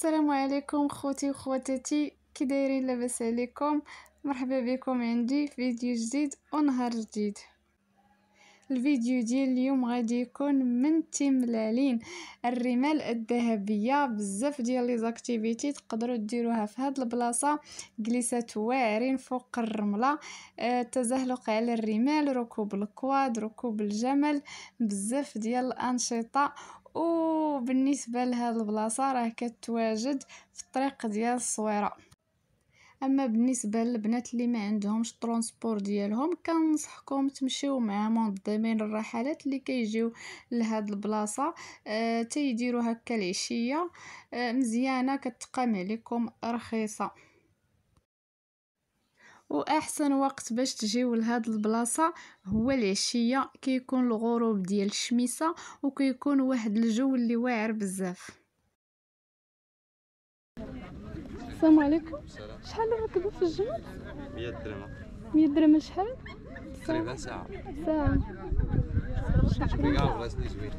السلام عليكم خوتي وخواتاتي، كي دايرين؟ لاباس عليكم؟ مرحبا بكم عندي في فيديو جديد ونهار جديد. الفيديو ديال اليوم غادي يكون من تملالين الرمال الذهبيه. بزاف ديال لي زاكتيفيتي تقدروا ديروها في هاد البلاصه، جلسات واعرين فوق الرمله، تزحلق على الرمال، ركوب الكواد، ركوب الجمل، بزاف ديال الانشطه. وبالنسبه لهاد البلاصه راه كتواجد في الطريق ديال الصويره. اما بالنسبه للبنات اللي ما عندهمش ترونسبور ديالهم، كنصحكم تمشيو مع منظمين الرحلات اللي كيجيو لهاد البلاصه، تيديروا هكا العشيه مزيانه، كتقام عليكم رخيصه. واحسن وقت باش تجيو لهاد البلاصه هو العشيه، كيكون الغروب ديال الشميسه وكيكون واحد الجو اللي واعر بزاف. السلام عليكم. شحال راكبه في الجمل؟ 100 درهم. 100 درهم شحال؟ تقريبا ساعة. شكرا. غاسلي زوين.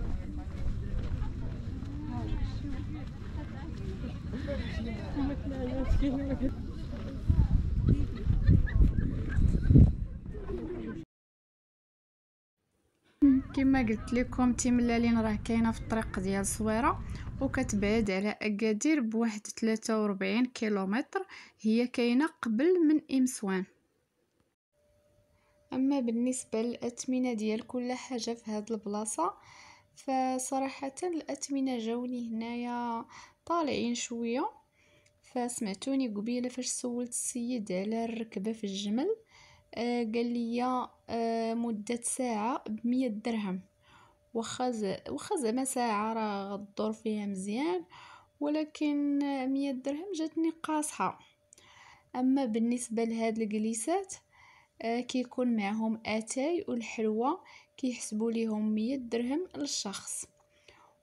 كما قلت لكم تملالين راه كاينه في الطريق ديال الصويره، وكتبعد على اكادير بواحد 43 كيلومتر. هي كاينه قبل من امسوان. اما بالنسبه للاثمنه ديال كل حاجه في هاد البلاصه، فصراحه الاثمنه جاوني هنايا طالعين شويه. فسمعتوني قبيله فاش سولت السيد على الركبه في الجمل، قال لي مده ساعه ب100 درهم. واخا زعما ساعه راه غدور فيها مزيان، ولكن 100 درهم جاتني قاصحه. اما بالنسبه لهاد الجليسات، كيكون معهم اتاي والحلوى، كيحسبوا ليهم 100 درهم للشخص.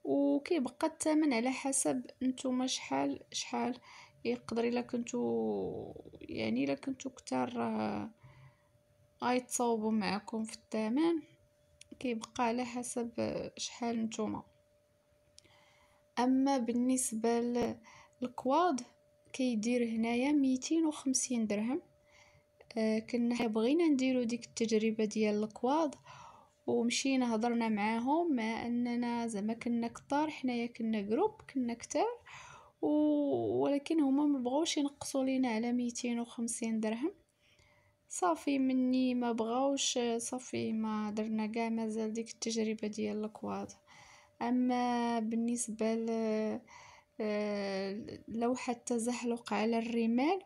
وكيبقى الثمن على حسب نتوما شحال يقدر. الا كنتو كتار غيتصاوبوا معكم في الثمن، كيبقى على حسب شحال نتوما. اما بالنسبه للكواد، كيدير هنايا 250 درهم. كنا بغينا نديرو ديك التجربه ديال الكواد، ومشينا هضرنا معاهم، مع اننا زعما كنا كتار، حنايا كنا جروب، كنا كتار، ولكن هما ما بغاوش ينقصوا لينا على 250 درهم. صافي مني ما بغاوش، صافي ما درنا كاع مازال ديك التجربه ديال الكواد. اما بالنسبه لوحه التزحلق على الرمال،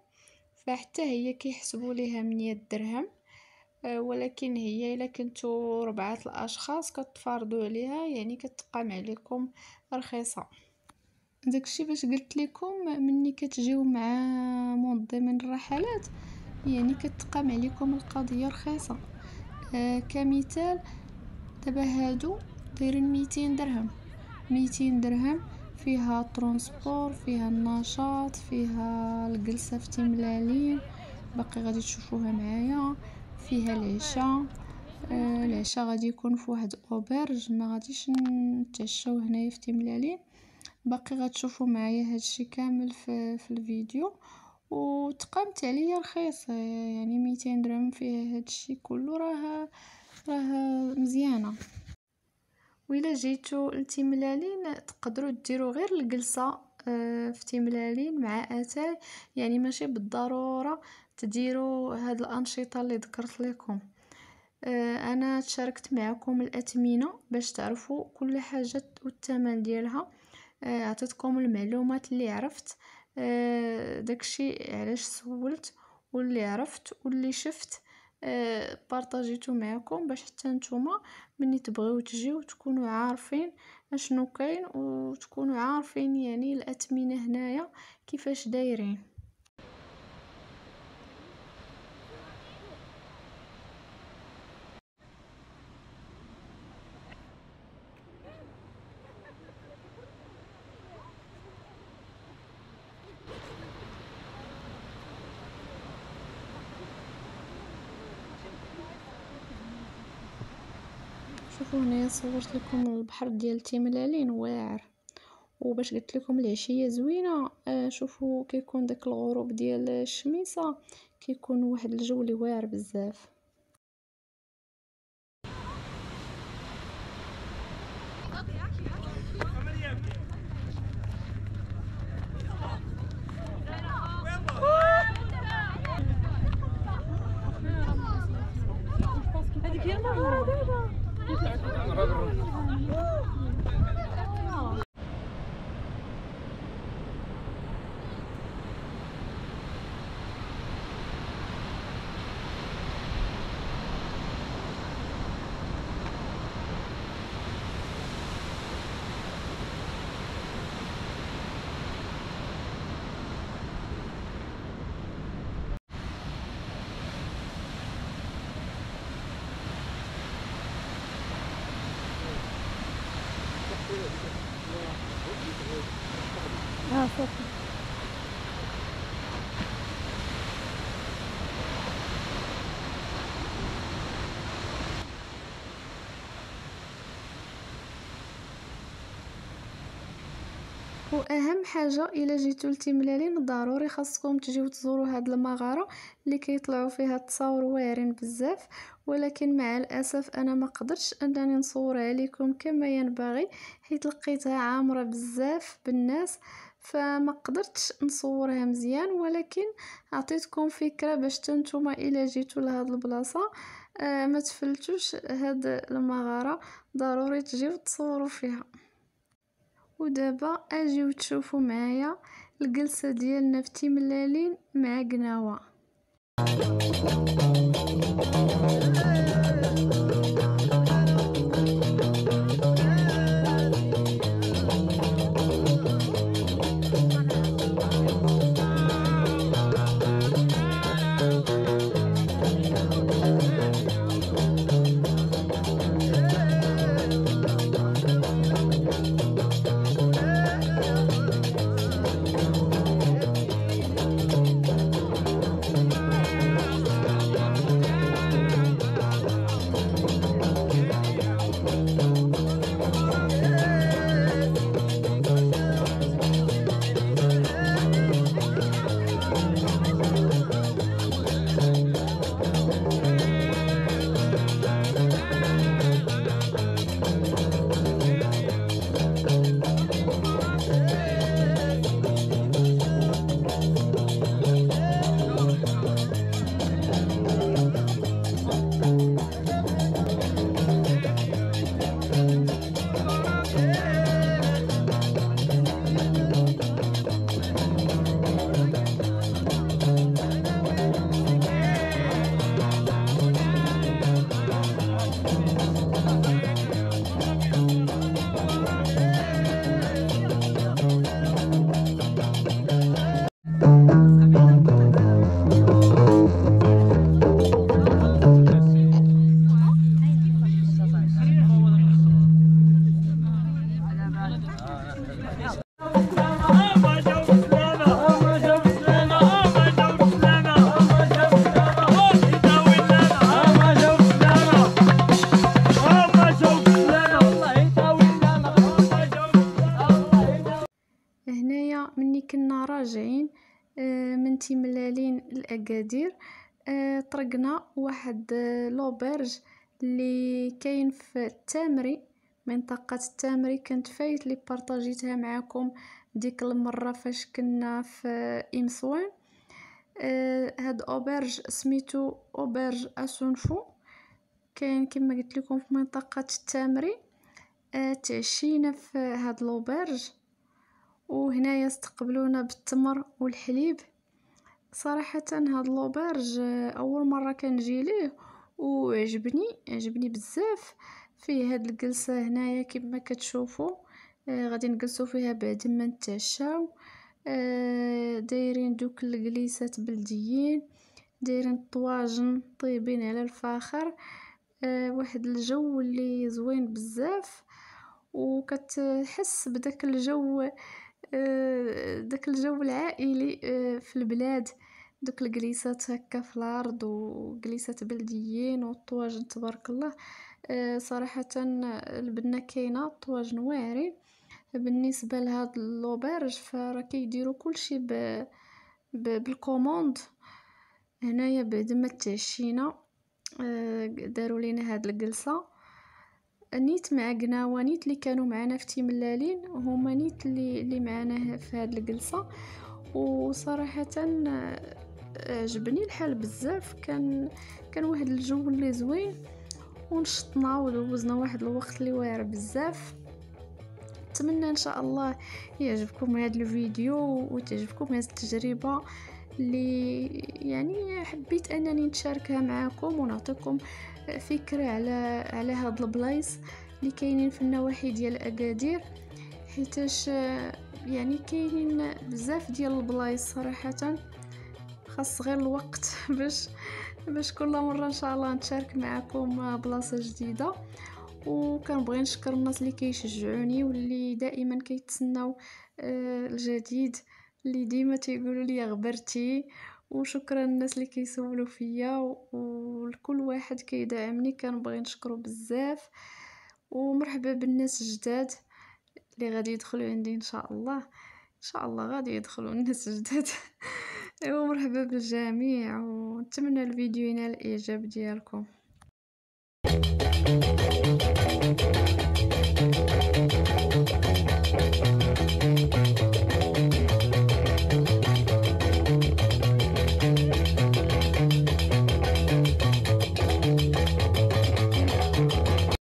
فحتى هي كيحسبوا ليها 100 درهم. ولكن هي الا كنتو 4 الاشخاص كتفارضوا عليها، يعني كتقام عليكم رخيصه. داكشي باش قلت لكم مني كتجيو مع منظمين الرحلات، يعني كتقام عليكم القضيه رخيصه. كمثال دابا هادو دايرين 200 درهم. 200 درهم فيها ترونسبور، فيها النشاط، فيها الجلسه في تملالين، باقي غادي تشوفوها معايا، فيها العشاء. العشاء غادي يكون في واحد اوبرج، ما غاديش نتعشاو هنايا في تملالين. باقي غتشوفوا معايا هادشي كامل في الفيديو. وتقامت عليا رخيص، يعني 200 درهم فيها هادشي كله، راه مزيانه. وإلا جيتو لتملالين تقدروا ديروا غير الجلسه في تملالين مع اتاي، يعني ماشي بالضروره تديروا هاد الانشطه اللي ذكرت لكم. انا تشاركت معكم الاثمنه باش تعرفوا كل حاجه والثمن ديالها. عطيتكم المعلومات اللي عرفت، داكشي علاش سولت، واللي عرفت واللي شفت بارطاجيتو معكم، باش حتى نتوما ملي تبغيو تجيو تكونوا عارفين اشنو كاين، وتكونوا عارفين يعني الاثمنه هنايا كيفاش دايرين. شوفوا هنايا صورت لكم البحر ديال تملالين واعر، وباش قلت لكم العشيه زوينه. شوفوا كيكون داك الغروب ديال الشميسه، كيكون واحد الجو اللي واعر بزاف. صافي. واهم حاجه الا جيتو لتملالين ضروري خاصكم تجيو تزوروا هاد المغاره اللي كيطلعوا فيها التصاور واعرين بزاف، ولكن مع الاسف انا ما قدرتش انني نصورها لكم كما ينبغي حيت لقيتها عامره بزاف بالناس، فما قدرتش نصورها مزيان. ولكن عطيتكم فكره باش نتوما الا جيتوا لهاد البلاصه ما تفلتوش هاد المغاره، ضروري تجيو تصوروا فيها. ودابا اجيو تشوفوا معايا الجلسه ديالنا في تيملالين مع قناوه. هنايا مني كنا راجعين من تيملالين لاكادير، طرقنا واحد لوبرج اللي كاين في التامري، منطقه التامري. كنت فايت لي بارطاجيتها معكم ديك المره فاش كنا في امسوان. هاد اوبرج سميتو اوبرج اسونفو، كاين كما قلت لكم في منطقه التامري. تعشينا في هاد لوبرج، وهنايا استقبلونا بالتمر والحليب. صراحه هاد لوبرج اول مره كنجي ليه وعجبني بزاف. فيه هاد الجلسه هنايا كما كتشوفوا، غادي نجلسوا فيها بعد ما نتعشاو. دايرين دوك الجليسات بلديين، دايرين الطواجن طيبين على الفاخر. واحد الجو اللي زوين بزاف، وكتحس بداك الجو، داك الجو العائلي في البلاد. دوك الجليسات هكا في الارض وجليسات بلديين والطواجن تبارك الله. صراحه البنه كاينه طواجن واعرين. بالنسبة لهاد لوبرج فراه كيديروا كلشي بالكوموند. هنايا بعد ما تعشينا داروا لينا هاد الجلسة، نيت مع قناوة نيت اللي كانوا معنا في تيملالين هما نيت اللي معنا في هاد الجلسة. وصراحة عجبني الحال بزاف، كان واحد الجو اللي زوين، ونشطنا ودوزنا واحد الوقت اللي واعر بزاف. نتمنى ان شاء الله يعجبكم هذا الفيديو وتعجبكم هذه التجربه اللي يعني حبيت انني نشاركها معكم ونعطيكم فكره على هاد البلايص اللي كاينين في النواحي ديال اكادير، حيتاش يعني كاينين بزاف ديال البلايص صراحه. خاص غير الوقت باش كل مره ان شاء الله نشارك معكم بلاصه جديده. وكنبغي نشكر الناس اللي كيشجعوني واللي دائما كيتسناو الجديد، اللي ديما تيقولوا لي غبرتي. وشكرا الناس اللي كيسولوا فيا ولكل واحد كيدعمني، كنبغي نشكره بزاف. ومرحبا بالناس الجداد اللي غادي يدخلوا عندي ان شاء الله، ان شاء الله غادي يدخلوا الناس الجداد. ايوا مرحبا بالجميع، ونتمنى الفيديو ينال الاعجاب ديالكم.